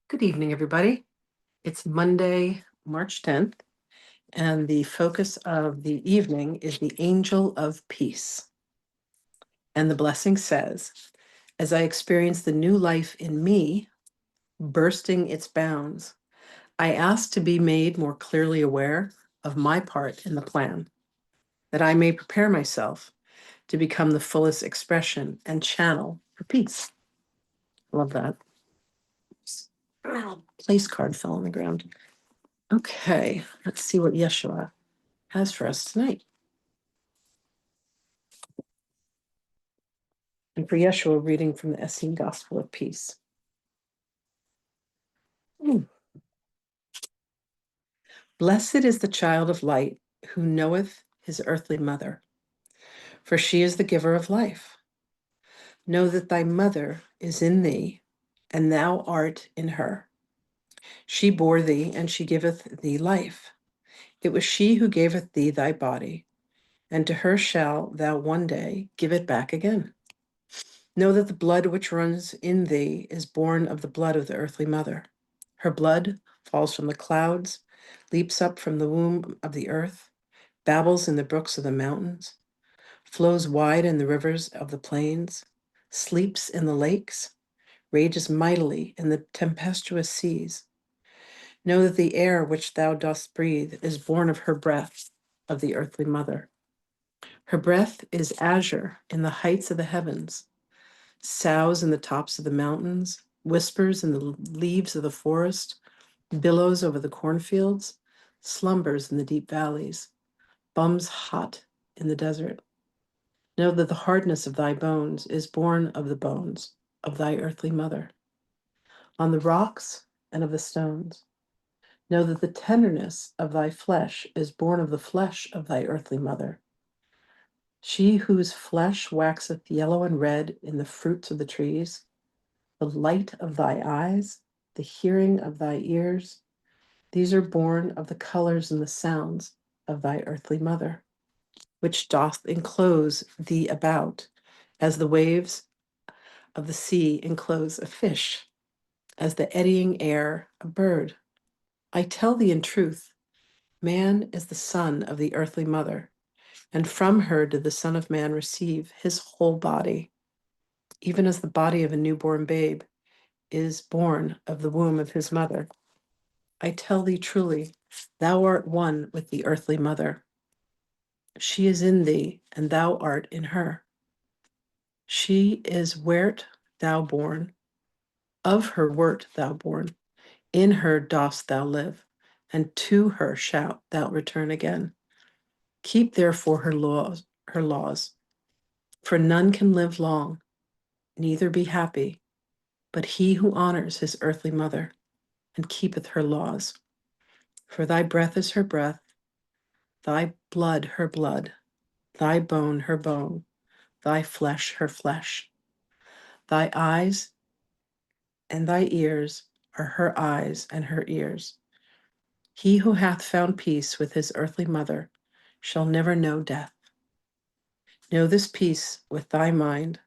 Good evening, everybody. It's Monday, March 10th, and the focus of the evening is the angel of peace. And the blessing says, as I experience the new life in me, bursting its bounds, I ask to be made more clearly aware of my part in the plan, that I may prepare myself to become the fullest expression and channel for peace. Love that. Place card fell on the ground. Okay, let's see what Yeshua has for us tonight. And for Yeshua, reading from the Essene Gospel of Peace. Blessed is the child of light who knoweth his earthly mother, for she is the giver of life. Know that thy mother is in thee, and thou art in her. She bore thee, and she giveth thee life. It was she who gaveth thee thy body, and to her shalt thou one day give it back again. Know that the blood which runs in thee is born of the blood of the earthly mother. Her blood falls from the clouds, leaps up from the womb of the earth, babbles in the brooks of the mountains, flows wide in the rivers of the plains, sleeps in the lakes, rages mightily in the tempestuous seas. Know that the air which thou dost breathe is born of her breath, of the earthly mother. Her breath is azure in the heights of the heavens, sows in the tops of the mountains, whispers in the leaves of the forest, billows over the cornfields, slumbers in the deep valleys, bums hot in the desert. Know that the hardness of thy bones is born of the bones of thy earthly mother. On the rocks and of the stones, know that the tenderness of thy flesh is born of the flesh of thy earthly mother. She whose flesh waxeth yellow and red in the fruits of the trees, the light of thy eyes, the hearing of thy ears, these are born of the colors and the sounds of thy earthly mother, which doth enclose thee about, as the waves of the sea enclose a fish, as the eddying air a bird. I tell thee in truth, man is the son of the earthly mother, and from her did the Son of Man receive his whole body, even as the body of a newborn babe is born of the womb of his mother. I tell thee truly, thou art one with the earthly mother. She is in thee, and thou art in her. She is wert thou born, of her wert thou born, in her dost thou live, and to her shalt thou return again. Keep therefore her laws, for none can live long, neither be happy, but he who honors his earthly mother and keepeth her laws. For thy breath is her breath, thy blood her blood, thy bone her bone, thy flesh her flesh. Thy eyes and thy ears are her eyes and her ears. He who hath found peace with his earthly mother shall never know death. Know this peace with thy mind,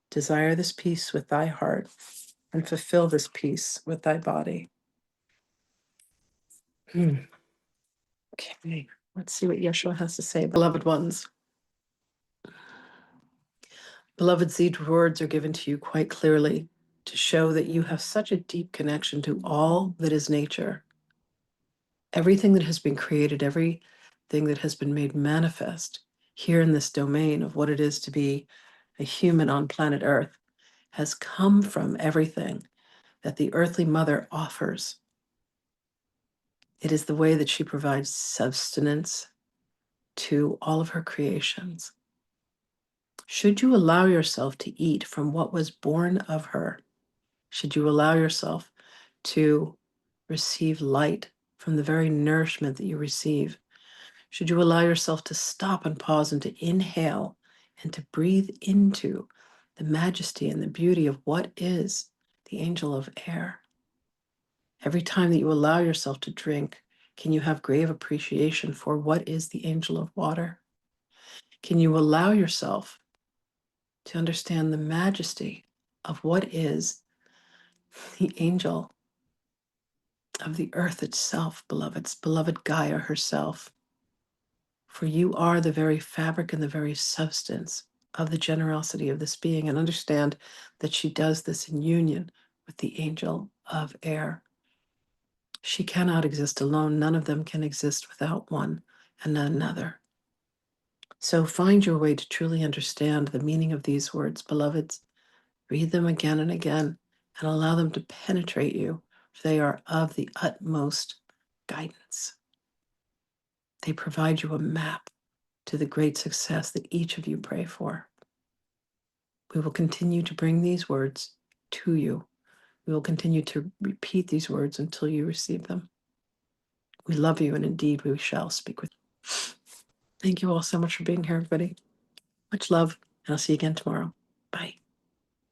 desire this peace with thy heart, and fulfill this peace with thy body. Okay, let's see what Yeshua has to say. Beloved ones, beloved, these words are given to you quite clearly to show that you have such a deep connection to all that is nature. Everything that has been created, everything that has been made manifest here in this domain of what it is to be a human on planet Earth has come from everything that the earthly mother offers. It is the way that she provides sustenance to all of her creations. Should you allow yourself to eat from what was born of her, should you allow yourself to receive light from the very nourishment that you receive, should you allow yourself to stop and pause and to inhale and to breathe into the majesty and the beauty of what is the angel of air. Every time that you allow yourself to drink, can you have grave appreciation for what is the angel of water? Can you allow yourself to understand the majesty of what is the angel of the earth itself, beloveds, beloved Gaia herself. For you are the very fabric and the very substance of the generosity of this being. And understand that she does this in union with the angel of air. She cannot exist alone. None of them can exist without one and another. So find your way to truly understand the meaning of these words, beloveds. Read them again and again and allow them to penetrate you, for they are of the utmost guidance. They provide you a map to the great success that each of you pray for. We will continue to bring these words to you. We will continue to repeat these words until you receive them. We love you, and indeed we shall speak with you. Thank you all so much for being here, everybody. Much love, and I'll see you again tomorrow. Bye.